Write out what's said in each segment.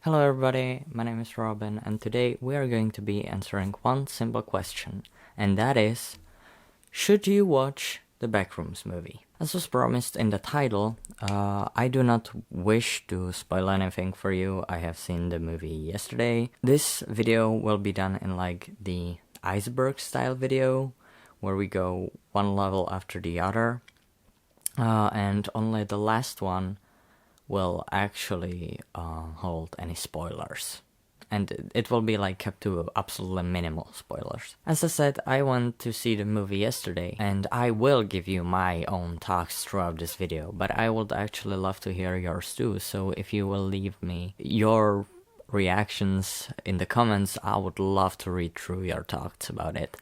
Hello everybody, my name is Robin, and today we are going to be answering one simple question, and that is, should you watch the Backrooms movie? As was promised in the title, I do not wish to spoil anything for you. I have seen the movie yesterday. This video will be done in like the iceberg style video, where we go one level after the other, and only the last one will actually hold any spoilers, and it will be like kept to absolutely minimal spoilers. As I said, I went to see the movie yesterday, and I will give you my own thoughts throughout this video, but I would actually love to hear yours too, so if you will leave me your reactions in the comments, I would love to read through your thoughts about it.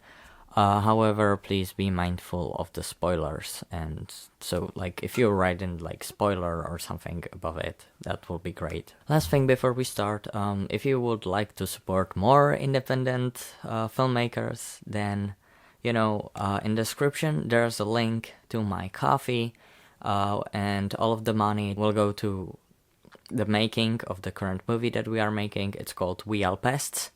However, please be mindful of the spoilers, and so like if you write in like spoiler or something above it, that will be great. Last thing before we start, if you would like to support more independent filmmakers, then in the description there's a link to my Ko-fi, and all of the money will go to the making of the current movie that we are making. It's called We Are Pests.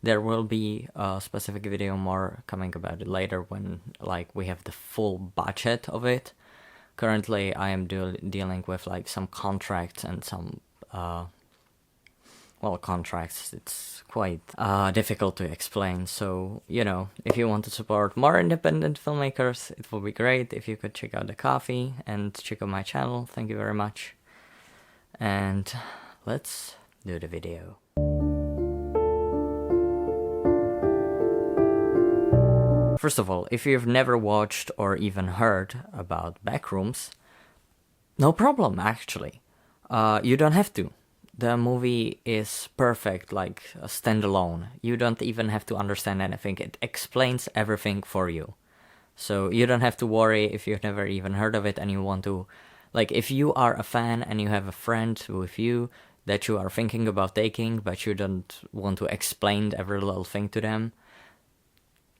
There will be a specific video more coming about it later when like we have the full budget of it. Currently I am dealing with like some contracts and some contracts. It's quite difficult to explain, so if you want to support more independent filmmakers, it will be great if you could check out the Ko-fi and check out my channel. Thank you very much, and let's do the video. First of all, if you've never watched or even heard about Backrooms, no problem actually. You don't have to. The movie is perfect, like a standalone. You don't even have to understand anything. It explains everything for you. So you don't have to worry if you've never even heard of it and you want to, like if you are a fan and you have a friend with you that you are thinking about taking, but you don't want to explain every little thing to them,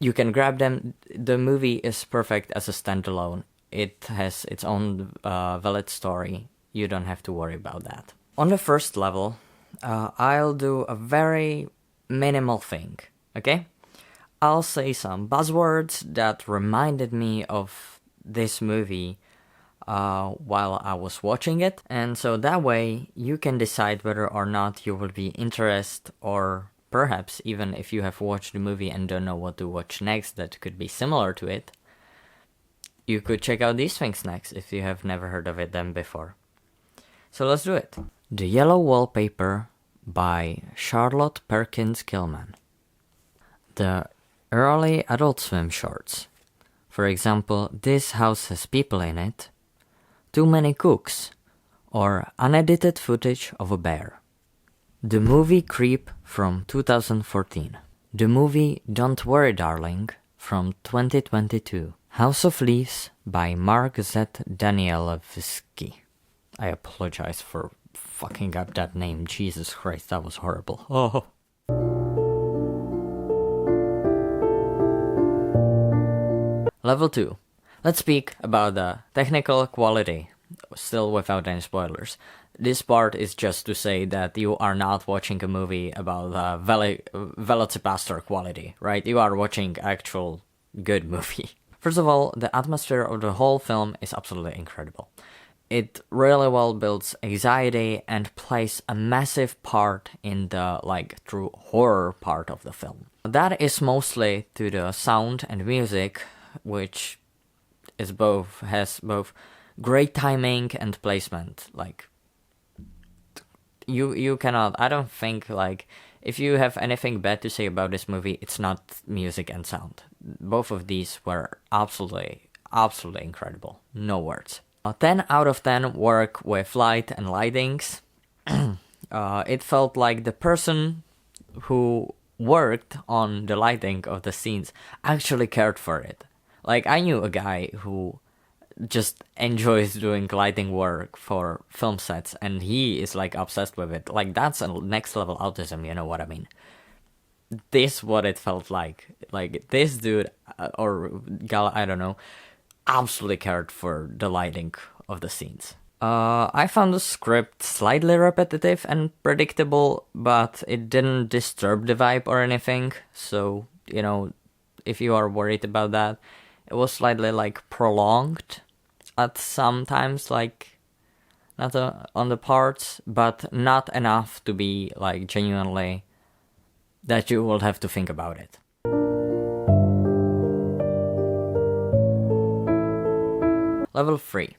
you can grab them. The movie is perfect as a standalone. It has its own valid story. You don't have to worry about that. On the first level, I'll do a very minimal thing, okay? I'll say some buzzwords that reminded me of this movie while I was watching it, and so that way you can decide whether or not you will be interested, or perhaps even if you have watched the movie and don't know what to watch next that could be similar to it, you could check out these things next if you have never heard of them before. So let's do it. The Yellow Wallpaper by Charlotte Perkins Gilman. The early Adult Swim shorts. For example, This House Has People in It, Too Many Cooks, or unedited footage of a bear. The movie Creep from 2014. The movie Don't Worry Darling from 2022. House of Leaves by Mark Z. Danielewski. I apologize for fucking up that name. Jesus Christ, that was horrible. Oh. Level 2. Let's speak about the technical quality, still without any spoilers. This part is just to say that you are not watching a movie about Velocipastor quality, right? You are watching actual good movie. First of all, the atmosphere of the whole film is absolutely incredible. It really well builds anxiety and plays a massive part in the true horror part of the film. That is mostly to the sound and music, which has both great timing and placement. You cannot, I don't think, if you have anything bad to say about this movie, it's not music and sound. Both of these were absolutely incredible. No words. 10 out of 10 work with light and lightings. It felt like the person who worked on the lighting of the scenes actually cared for it. I knew a guy who just enjoys doing lighting work for film sets, and he is obsessed with it. That's a next level autism, you know what I mean? This what it felt like. This dude or gal, I don't know, absolutely cared for the lighting of the scenes. I found the script slightly repetitive and predictable, but it didn't disturb the vibe or anything. So, if you are worried about that, it was slightly like prolonged at some times, like not on the parts, but not enough to be like genuinely that you will have to think about it. Level 3.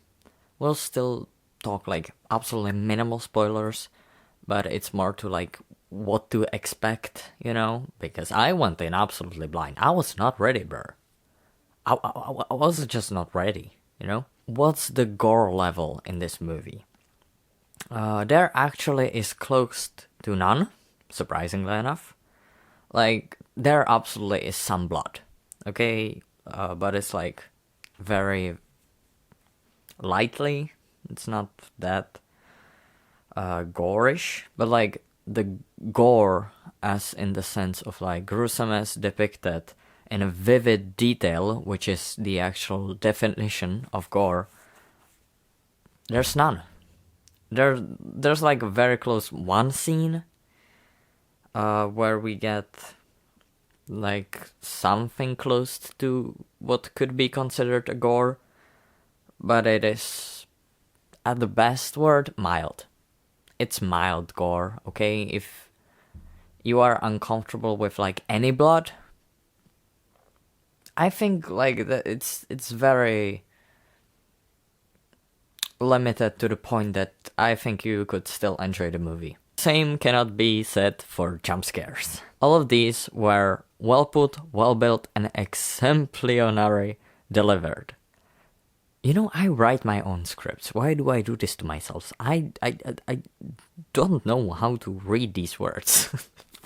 We'll still talk like absolutely minimal spoilers, but it's more to like what to expect, because I went in absolutely blind. I was not ready, bro. I was just not ready, What's the gore level in this movie? There actually is close to none, surprisingly enough. Like, there absolutely is some blood, okay? But it's like very lightly. It's not that gorish, but like the gore, as in the sense of like gruesomeness depicted in a vivid detail, which is the actual definition of gore, there's none. There's like a very close one scene where we get like something close to what could be considered a gore, but it is, at the best word, mild. It's mild gore, okay? If you are uncomfortable with like any blood, I think like it's very limited to the point that I think you could still enjoy the movie. Same cannot be said for jump scares. All of these were well put, well built, and exemplary delivered. I write my own scripts. Why do I do this to myself? I don't know how to read these words.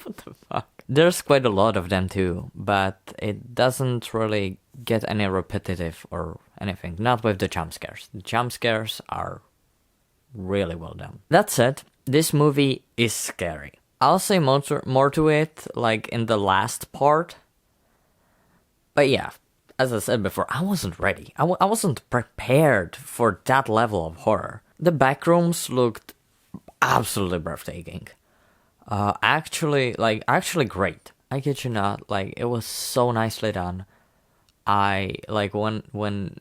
What the fuck? There's quite a lot of them too, but it doesn't really get any repetitive or anything. Not with the jump scares. The jump scares are really well done. That said, this movie is scary. I'll say more to it, like in the last part. But yeah, as I said before, I wasn't ready. I wasn't prepared for that level of horror. The Backrooms looked absolutely breathtaking. Actually great. I kid you not, like, it was so nicely done. I, like, when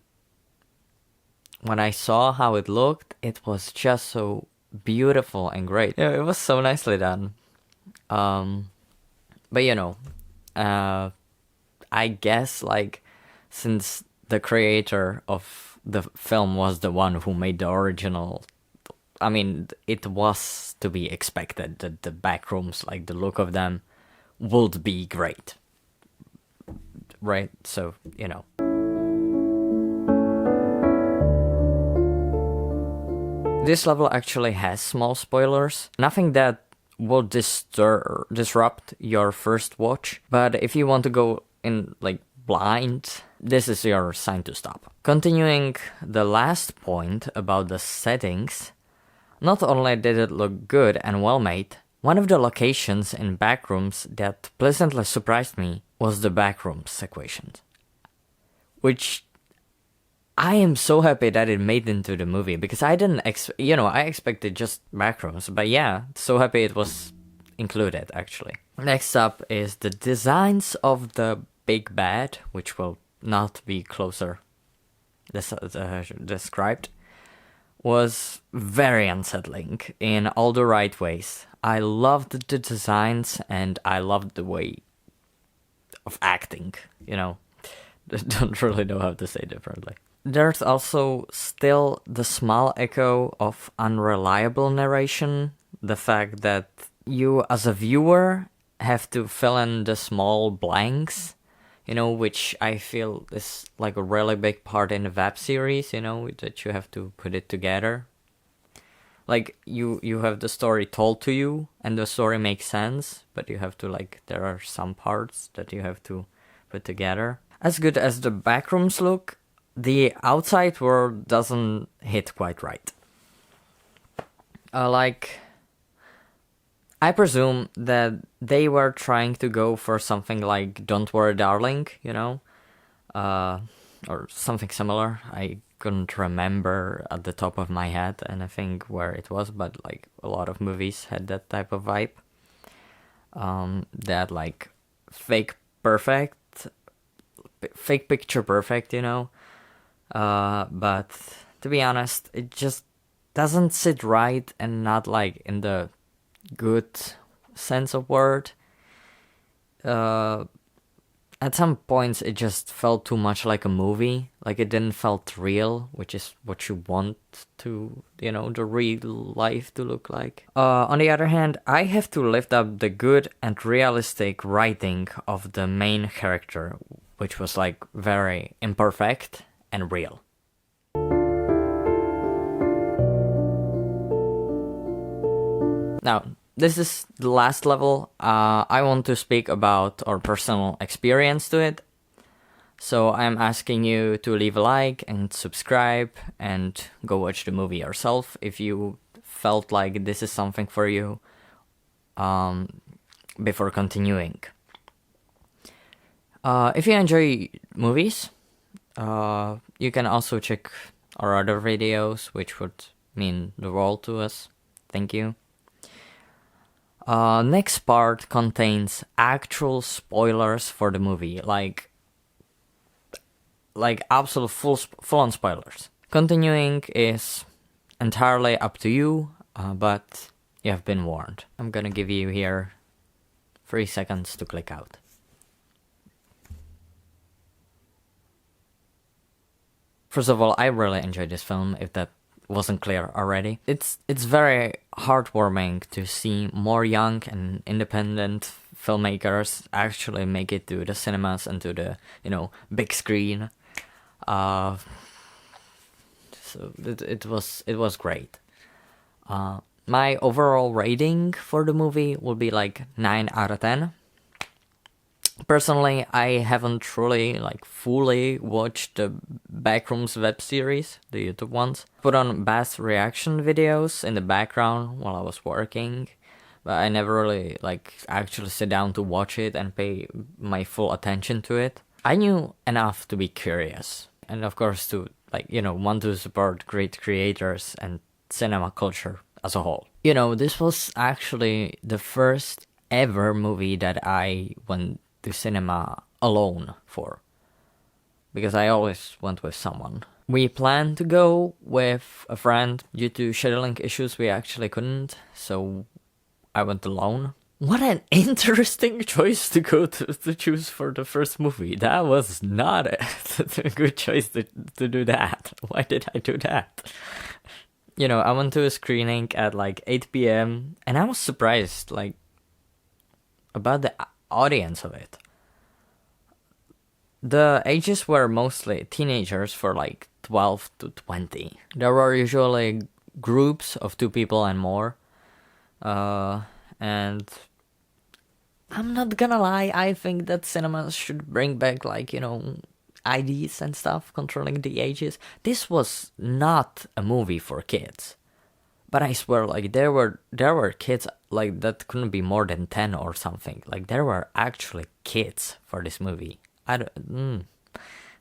I saw how it looked, it was just so beautiful and great. It was so nicely done. But I guess, like, since the creator of the film was the one who made the original, I mean, it was to be expected that the Backrooms, like the look of them, would be great. Right? So, This level actually has small spoilers. Nothing that will disrupt your first watch. But if you want to go in, like, blind, this is your sign to stop. Continuing the last point about the settings, not only did it look good and well made, one of the locations in Backrooms that pleasantly surprised me was the Backrooms equation. Which I am so happy that it made into the movie, because I didn't I expected just Backrooms, but yeah, so happy it was included actually. Next up is the designs of the big bad, which will not be closer described, was very unsettling in all the right ways. I loved the designs and I loved the way of acting, Don't really know how to say differently. There's also still the small echo of unreliable narration, the fact that you as a viewer have to fill in the small blanks, which I feel is like a really big part in the web series, that you have to put it together. Like, you have the story told to you, and the story makes sense, but you have to, like, there are some parts that you have to put together. As good as the Backrooms look, the outside world doesn't hit quite right. I presume that they were trying to go for something like Don't Worry Darling, or something similar. I couldn't remember at the top of my head anything where it was, but like a lot of movies had that type of vibe. That like fake picture perfect, you know. But to be honest, it just doesn't sit right, and not like in the good sense of word. At some points it just felt too much like a movie, like it didn't felt real, which is what you want to, you know, the real life to look like. On the other hand, I have to lift up the good and realistic writing of the main character, which was like very imperfect and real. Now, this is the last level. I want to speak about our personal experience to it. So I'm asking you to leave a like and subscribe and go watch the movie yourself if you felt like this is something for you before continuing. If you enjoy movies, you can also check our other videos, which would mean the world to us. Thank you. Next part contains actual spoilers for the movie, like absolute full-on spoilers. Continuing is entirely up to you, but you have been warned. I'm gonna give you here 3 seconds to click out. First of all, I really enjoyed this film, if that wasn't clear already. It's very heartwarming to see more young and independent filmmakers actually make it to the cinemas and to the, you know, big screen. So it was great. My overall rating for the movie will be like 9 out of 10. Personally, I haven't truly like fully watched the Backrooms web series, the YouTube ones. Put on best reaction videos in the background while I was working, but I never really like actually sit down to watch it and pay my full attention to it. I knew enough to be curious, and of course to like, you know, want to support great creators and cinema culture as a whole. You know, this was actually the first ever movie that I went to cinema alone for, because I always went with someone. We planned to go with a friend. Due to scheduling issues, we actually couldn't, so I went alone. What an interesting choice to go to choose for the first movie. That was not a good choice to do that. Why did I do that? You know, I went to a screening at like 8 p.m. and I was surprised, like, about the audience of it. The ages were mostly teenagers for like 12 to 20. There were usually groups of 2 people and more. And I'm not gonna lie, I think that cinemas should bring back, like, you know, IDs and stuff controlling the ages. This was not a movie for kids. But I swear, like, there were kids, like, that couldn't be more than 10 or something. Like, there were actually kids for this movie. I don't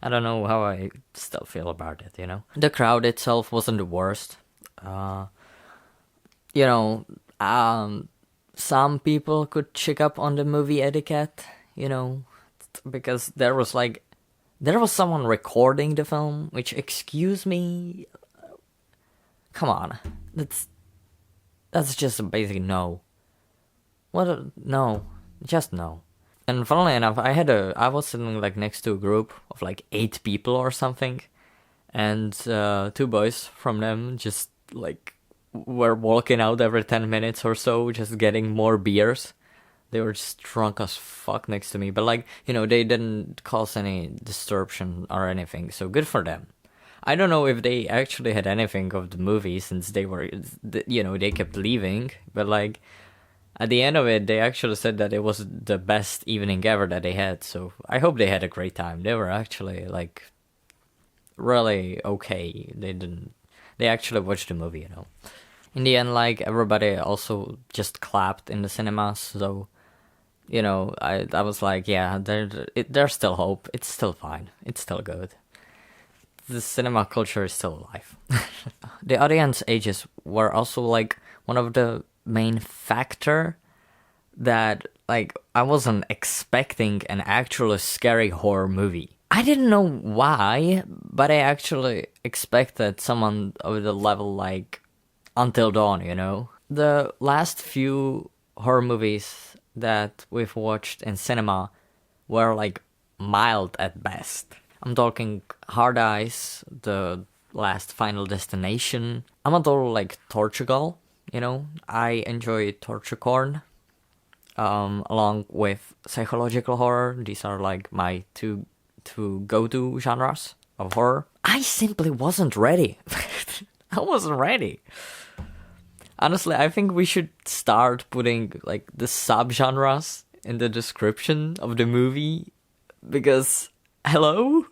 know how I still feel about it, you know? The crowd itself wasn't the worst. You know, some people could check up on the movie etiquette, you know, because there was someone recording the film, which, excuse me, come on, that's just a basic no. No, just no. And funnily enough, I was sitting like next to a group of like 8 people or something, and 2 boys from them just like were walking out every 10 minutes or so, just getting more beers. They were just drunk as fuck next to me, but like, you know, they didn't cause any disruption or anything, so good for them. I don't know if they actually had anything of the movie, since they were, you know, they kept leaving, but like, at the end of it, they actually said that it was the best evening ever that they had, so I hope they had a great time. They were actually, like, really okay. They actually watched the movie, you know. In the end, like, everybody also just clapped in the cinemas, so, you know, I was like, yeah, there's still hope. It's still fine. It's still good. the cinema culture is still alive. The audience ages were also like one of the main factor that like I wasn't expecting an actual scary horror movie. I didn't know why, but I actually expected someone of the level like Until Dawn, you know? The last few horror movies that we've watched in cinema were like mild at best. I'm talking Hard Eyes, the last Final Destination. I'm a total like Tortugal, you know? I enjoy Tortucorn, along with psychological horror. These are like my two go-to genres of horror. I simply wasn't ready. I wasn't ready. Honestly, I think we should start putting like the subgenres in the description of the movie, because hello,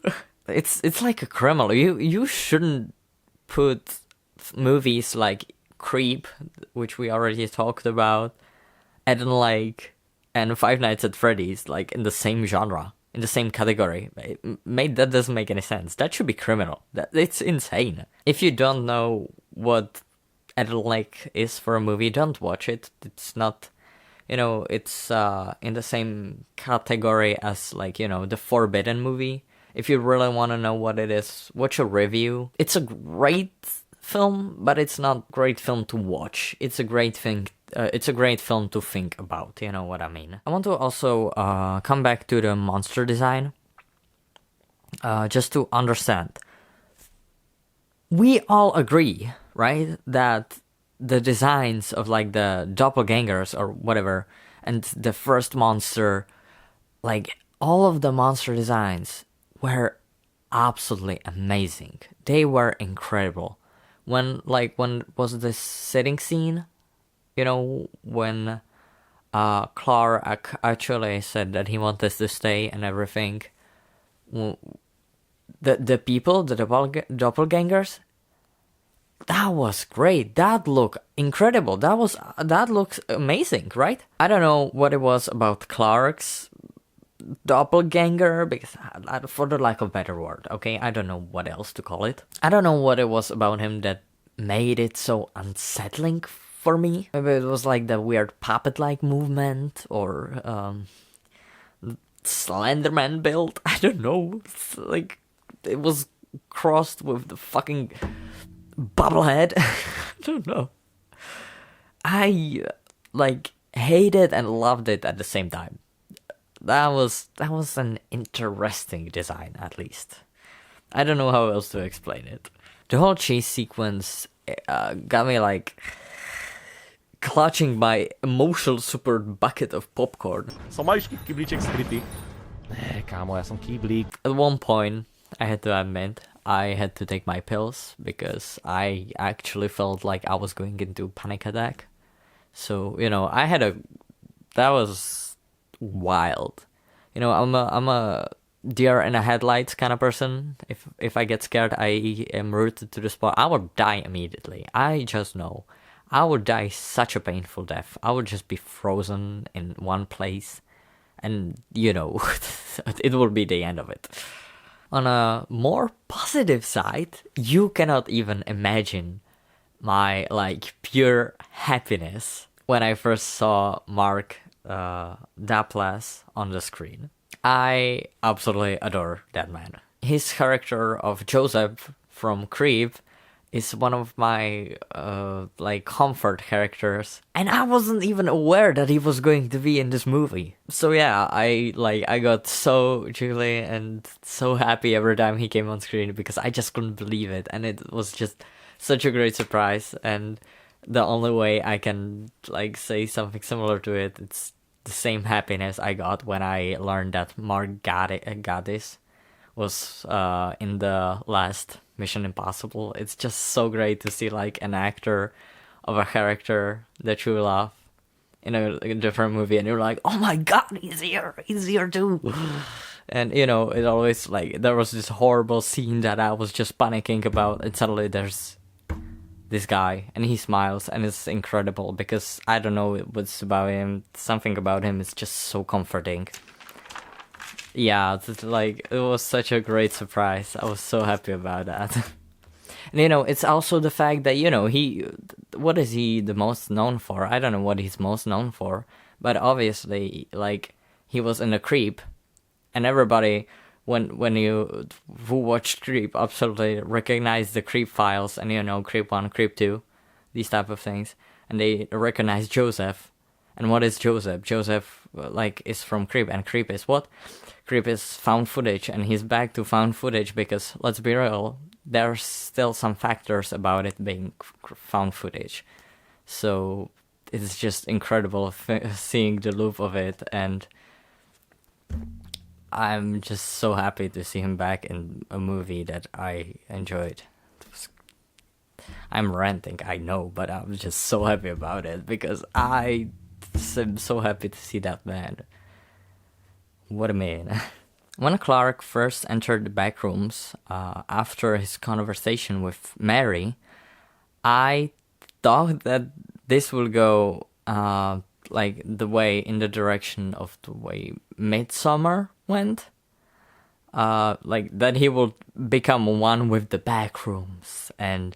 it's like a criminal. You shouldn't put movies like Creep, which we already talked about, and Five Nights at Freddy's like in the same genre, in the same category. That doesn't make any sense. That should be criminal. It's insane. If you don't know what Adult is for a movie, don't watch it. It's not, it's in the same category as like, the Forbidden movie. If you really want to know what it is, watch a review. It's a great film, but it's not a great film to watch. It's a great thing. It's a great film to think about. You know what I mean? I want to also come back to the monster design, just to understand. We all agree, right, that the designs of like the doppelgangers or whatever, and the first monster, like all of the monster designs were absolutely amazing. They were incredible. When was this sitting scene, when Clark actually said that he wanted to stay and everything. The people, the doppelgangers, that was great. That looked incredible. That looks amazing, right? I don't know what it was about Clark's doppelganger, because for the lack of a better word, okay? I don't know what else to call it. I don't know what it was about him that made it so unsettling for me. Maybe it was like the weird puppet-like movement, or Slenderman build. I don't know. It's like it was crossed with the fucking bobblehead. I don't know. I hated and loved it at the same time. That was an interesting design, at least. I don't know how else to explain it. The whole chase sequence got me like clutching my emotional super bucket of popcorn. At one point, I had to admit, I had to take my pills because I actually felt like I was going into panic attack. So, that was wild. I'm a deer in a headlights kind of person. If I get scared, I am rooted to the spot. I would die immediately. I just know. I would die such a painful death. I would just be frozen in one place. And, it will be the end of it. On a more positive side, you cannot even imagine my, pure happiness when I first saw Mark Duplass on the screen. I absolutely adore that man. His character of Joseph from Creep is one of my comfort characters, and I wasn't even aware that he was going to be in this movie. So yeah, I got so jolly and so happy every time he came on screen, because I just couldn't believe it, and it was just such a great surprise. And the only way I can say something similar to it, it's the same happiness I got when I learned that Mark Gatiss was in the last Mission Impossible. It's just so great to see an actor of a character that you love in a different movie, and you're like, oh my god, he's here too. And it always there was this horrible scene that I was just panicking about, and suddenly there's this guy and he smiles, and it's incredible, because I don't know what's about him, something about him is just so comforting. Yeah, like, it was such a great surprise. I was so happy about that. And, you know, it's also the fact that, you know, what is he the most known for? I don't know what he's most known for, but obviously, like, he was in a Creep, and everybody, when you who watched Creep, absolutely recognize the Creep files, and, you know, Creep 1, Creep 2, these type of things, and they recognize Joseph. And what is Joseph? Joseph, like, is from Creep, and Creep is what? Creep is found footage, and he's back to found footage because, let's be real, there's still some factors about it being found footage. So it's just incredible seeing the loop of it, and I'm just so happy to see him back in a movie that I enjoyed. I'm ranting, I know, but I'm just so happy about it because I'm so happy to see that man. What a man. When Clark first entered the Backrooms, after his conversation with Mary, I thought that this will go like in the direction of the way Midsummer went. Like that he would become one with the Backrooms and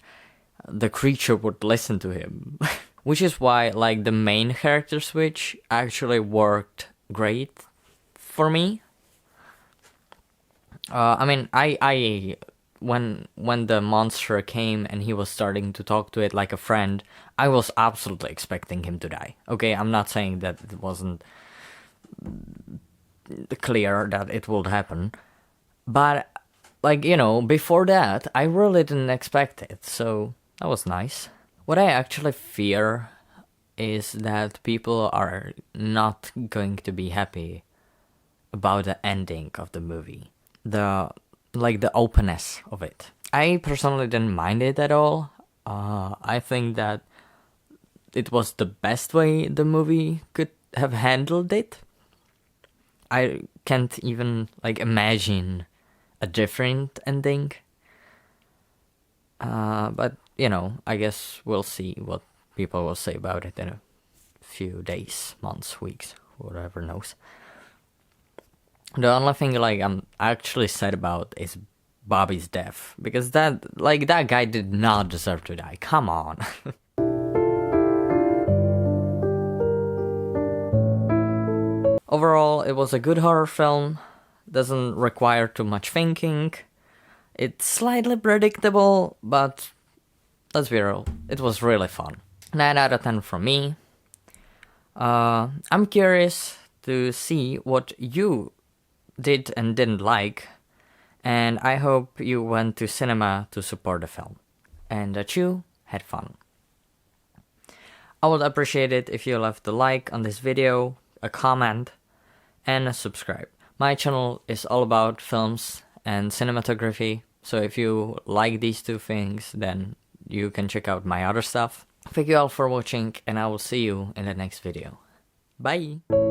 the creature would listen to him. Which is why, like, the main character switch actually worked great for me. I mean, I when the monster came and he was starting to talk to it like a friend, I was absolutely expecting him to die. Okay, I'm not saying that it wasn't clear that it would happen, but, like, you know, before that, I really didn't expect it, so that was nice. What I actually fear is that people are not going to be happy about the ending of the movie. The openness of it. I personally didn't mind it at all. I think that it was the best way the movie could have handled it. I can't even, like, imagine a different ending. But, you know, I guess we'll see what people will say about it in a few days, months, weeks, whatever knows. The only thing, like, I'm actually sad about is Bobby's death, because that guy did not deserve to die. Come on. Overall, it was a good horror film. Doesn't require too much thinking. It's slightly predictable, but let's be real, it was really fun. 9 out of 10 from me. I'm curious to see what you did and didn't like, and I hope you went to cinema to support the film, and that you had fun. I would appreciate it if you left a like on this video, a comment, and a subscribe. My channel is all about films and cinematography, so if you like these two things, then you can check out my other stuff. Thank you all for watching, and I will see you in the next video. Bye!